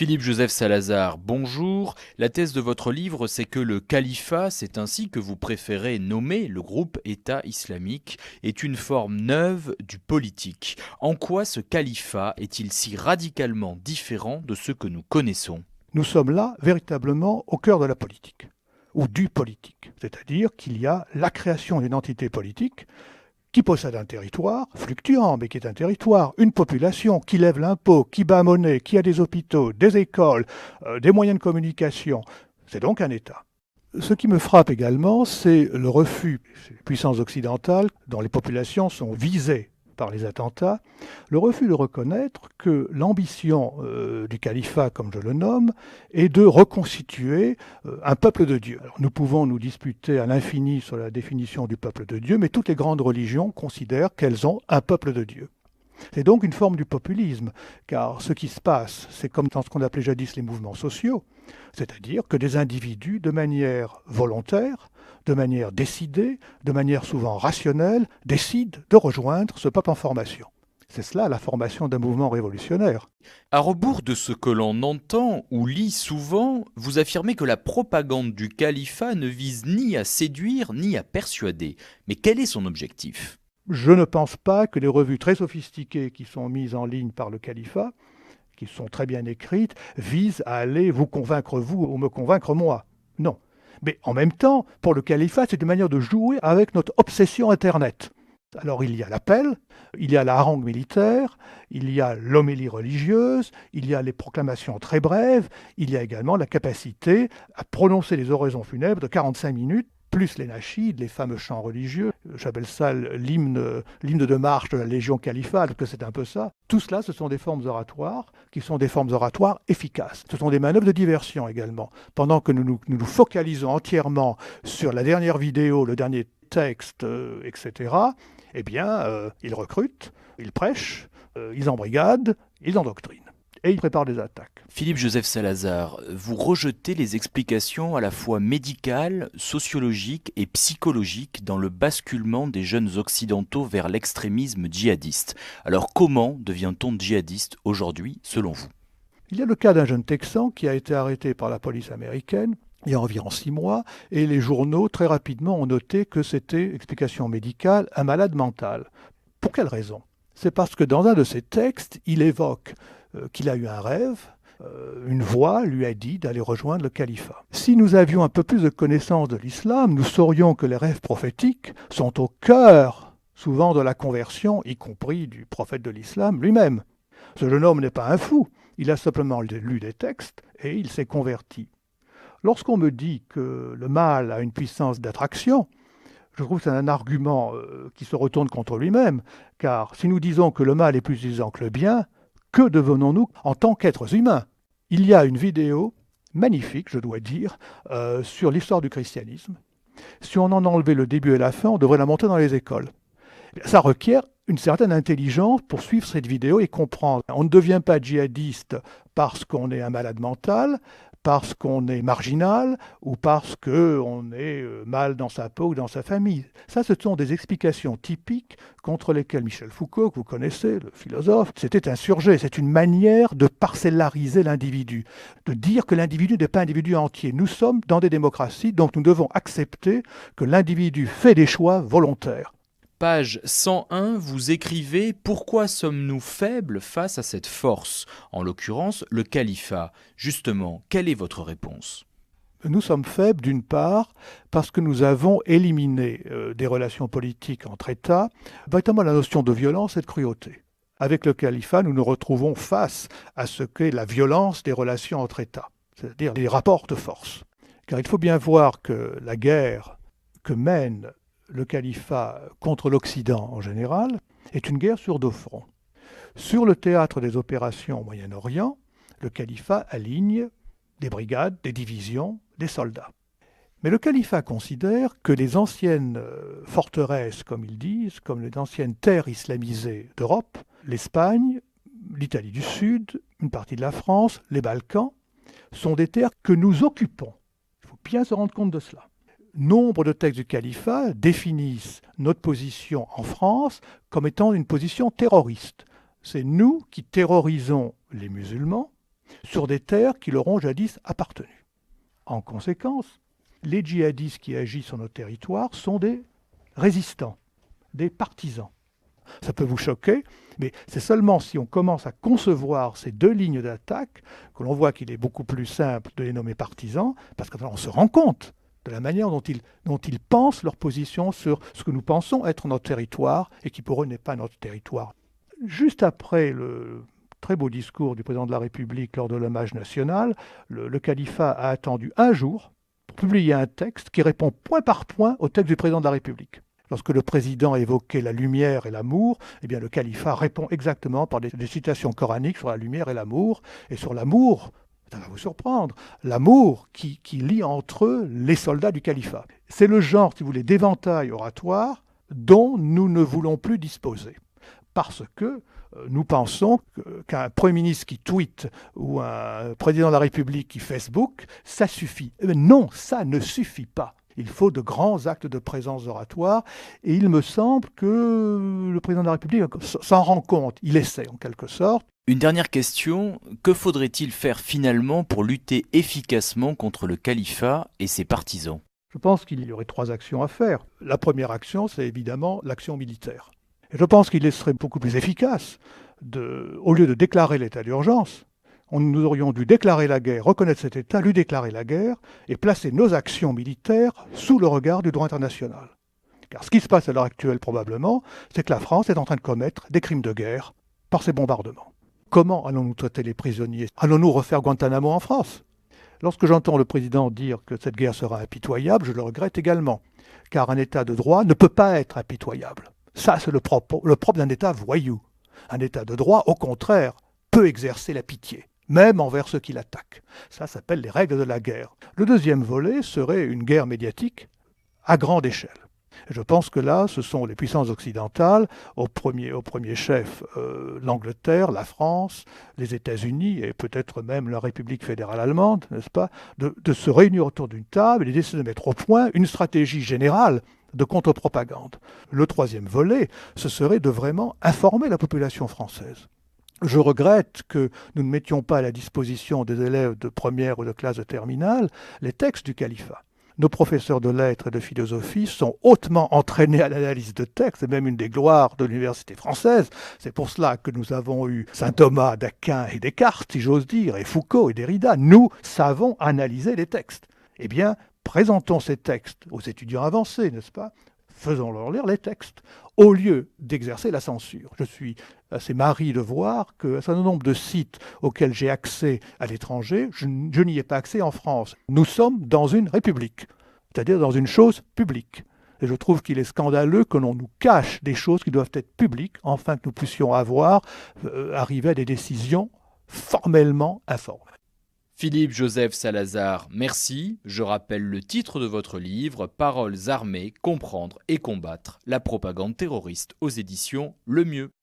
Philippe-Joseph Salazar, bonjour. La thèse de votre livre, c'est que le califat, c'est ainsi que vous préférez nommer le groupe État islamique, est une forme neuve du politique. En quoi ce califat est-il si radicalement différent de ce que nous connaissons? Nous sommes là véritablement au cœur de la politique, ou du politique. C'est-à-dire qu'il y a la création d'une entité politique qui possède un territoire, fluctuant, mais qui est un territoire, une population qui lève l'impôt, qui bat monnaie, qui a des hôpitaux, des écoles, des moyens de communication. C'est donc un État. Ce qui me frappe également, c'est le refus des puissances occidentales, dont les populations sont visées par les attentats, le refus de reconnaître que l'ambition du califat, comme je le nomme, est de reconstituer un peuple de Dieu. Alors, nous pouvons nous disputer à l'infini sur la définition du peuple de Dieu, mais toutes les grandes religions considèrent qu'elles ont un peuple de Dieu. C'est donc une forme du populisme, car ce qui se passe, c'est comme dans ce qu'on appelait jadis les mouvements sociaux, c'est-à-dire que des individus, de manière volontaire, de manière décidée, de manière souvent rationnelle, décident de rejoindre ce peuple en formation. C'est cela la formation d'un mouvement révolutionnaire. À rebours de ce que l'on entend ou lit souvent, vous affirmez que la propagande du califat ne vise ni à séduire ni à persuader. Mais quel est son objectif ? Je ne pense pas que les revues très sophistiquées qui sont mises en ligne par le califat, qui sont très bien écrites, visent à aller vous convaincre vous ou me convaincre moi. Non. Mais en même temps, pour le califat, c'est une manière de jouer avec notre obsession Internet. Alors il y a l'appel, il y a la harangue militaire, il y a l'homélie religieuse, il y a les proclamations très brèves, il y a également la capacité à prononcer les oraisons funèbres de 45 minutes, plus les nashids, les fameux chants religieux. J'appelle ça l'hymne de marche de la Légion califale, parce que c'est un peu ça. Tout cela, ce sont des formes oratoires qui sont des formes oratoires efficaces. Ce sont des manœuvres de diversion également. Pendant que nous nous focalisons entièrement sur la dernière vidéo, le dernier texte, etc., eh bien, ils recrutent, ils prêchent, ils embrigadent, ils endoctrinent. Et ils préparent des attaques. Philippe-Joseph Salazar, vous rejetez les explications à la fois médicales, sociologiques et psychologiques dans le basculement des jeunes occidentaux vers l'extrémisme djihadiste. Alors comment devient-on djihadiste aujourd'hui, selon vous ? Il y a le cas d'un jeune Texan qui a été arrêté par la police américaine il y a environ 6 mois, et les journaux très rapidement ont noté que c'était, explication médicale, un malade mental. Pour quelle raison ? C'est parce que dans un de ses textes, il évoque qu'il a eu un rêve, une voix lui a dit d'aller rejoindre le califat. Si nous avions un peu plus de connaissance de l'islam, nous saurions que les rêves prophétiques sont au cœur, souvent, de la conversion, y compris du prophète de l'islam lui-même. Ce jeune homme n'est pas un fou, il a simplement lu des textes et il s'est converti. Lorsqu'on me dit que le mal a une puissance d'attraction, je trouve que c'est un argument qui se retourne contre lui-même, car si nous disons que le mal est plus puissant que le bien, que devenons-nous en tant qu'êtres humains ? Il y a une vidéo magnifique, je dois dire, sur l'histoire du christianisme. Si on en enlevait le début et la fin, on devrait la montrer dans les écoles. Ça requiert une certaine intelligence pour suivre cette vidéo et comprendre. On ne devient pas djihadiste parce qu'on est un malade mental, parce qu'on est marginal ou parce qu'on est mal dans sa peau ou dans sa famille. Ça, ce sont des explications typiques contre lesquelles Michel Foucault, que vous connaissez, le philosophe, s'était insurgé. C'est une manière de parcellariser l'individu, de dire que l'individu n'est pas un individu entier. Nous sommes dans des démocraties, donc nous devons accepter que l'individu fait des choix volontaires. Page 101, vous écrivez « Pourquoi sommes-nous faibles face à cette force ?» En l'occurrence, le califat. Justement, quelle est votre réponse ? Nous sommes faibles, d'une part, parce que nous avons éliminé des relations politiques entre États, véritablement la notion de violence et de cruauté. Avec le califat, nous nous retrouvons face à ce qu'est la violence des relations entre États, c'est-à-dire des rapports de force. Car il faut bien voir que la guerre que mène le califat contre l'Occident en général est une guerre sur 2 fronts. Sur le théâtre des opérations au Moyen-Orient, le califat aligne des brigades, des divisions, des soldats. Mais le califat considère que les anciennes forteresses, comme ils disent, comme les anciennes terres islamisées d'Europe, l'Espagne, l'Italie du Sud, une partie de la France, les Balkans, sont des terres que nous occupons. Il faut bien se rendre compte de cela. Nombre de textes du califat définissent notre position en France comme étant une position terroriste. C'est nous qui terrorisons les musulmans sur des terres qui leur ont jadis appartenu. En conséquence, les djihadistes qui agissent sur nos territoires sont des résistants, des partisans. Ça peut vous choquer, mais c'est seulement si on commence à concevoir ces deux lignes d'attaque que l'on voit qu'il est beaucoup plus simple de les nommer partisans, parce qu'on se rend compte de la manière dont ils pensent leur position sur ce que nous pensons être notre territoire et qui pour eux n'est pas notre territoire. Juste après le très beau discours du président de la République lors de l'hommage national, le califat a attendu un jour pour publier un texte qui répond point par point au texte du président de la République. Lorsque le président évoquait la lumière et l'amour, eh bien le califat répond exactement par des citations coraniques sur la lumière et l'amour. Et sur l'amour, ça va vous surprendre, l'amour qui lie entre eux les soldats du califat. C'est le genre, si vous voulez, d'éventail oratoire dont nous ne voulons plus disposer. Parce que nous pensons qu'un Premier ministre qui tweet ou un président de la République qui Facebook, ça suffit. Non, ça ne suffit pas. Il faut de grands actes de présence oratoire et il me semble que le président de la République s'en rend compte. Il essaie en quelque sorte. Une dernière question, que faudrait-il faire finalement pour lutter efficacement contre le califat et ses partisans? Je pense qu'il y aurait 3 actions à faire. La première action, c'est évidemment l'action militaire. Et je pense qu'il serait beaucoup plus efficace, au lieu de déclarer l'état d'urgence, nous aurions dû déclarer la guerre, reconnaître cet état, lui déclarer la guerre et placer nos actions militaires sous le regard du droit international. Car ce qui se passe à l'heure actuelle probablement, c'est que la France est en train de commettre des crimes de guerre par ces bombardements. Comment allons-nous traiter les prisonniers? Allons-nous refaire Guantanamo en France? Lorsque j'entends le président dire que cette guerre sera impitoyable, je le regrette également, car un état de droit ne peut pas être impitoyable. Ça, c'est le propre d'un état voyou. Un état de droit, au contraire, peut exercer la pitié, même envers ceux qui l'attaquent. Ça s'appelle les règles de la guerre. Le deuxième volet serait une guerre médiatique à grande échelle. Je pense que là, ce sont les puissances occidentales, au premier chef l'Angleterre, la France, les États-Unis et peut-être même la République fédérale allemande, n'est-ce pas, de se réunir autour d'une table et d'essayer de mettre au point une stratégie générale de contre-propagande. Le troisième volet, ce serait de vraiment informer la population française. Je regrette que nous ne mettions pas à la disposition des élèves de première ou de classe de terminale les textes du califat. Nos professeurs de lettres et de philosophie sont hautement entraînés à l'analyse de textes, c'est même une des gloires de l'université française. C'est pour cela que nous avons eu saint Thomas d'Aquin et Descartes, si j'ose dire, et Foucault et Derrida. Nous savons analyser les textes. Eh bien, présentons ces textes aux étudiants avancés, n'est-ce pas? Faisons-leur lire les textes, au lieu d'exercer la censure. Je suis assez marri de voir qu'un certain nombre de sites auxquels j'ai accès à l'étranger, je n'y ai pas accès en France. Nous sommes dans une république, c'est-à-dire dans une chose publique. Et je trouve qu'il est scandaleux que l'on nous cache des choses qui doivent être publiques, afin que nous puissions arriver à des décisions formellement informées. Philippe Joseph Salazar, merci. Je rappelle le titre de votre livre, Paroles armées, comprendre et combattre la propagande terroriste aux éditions Le Mieux.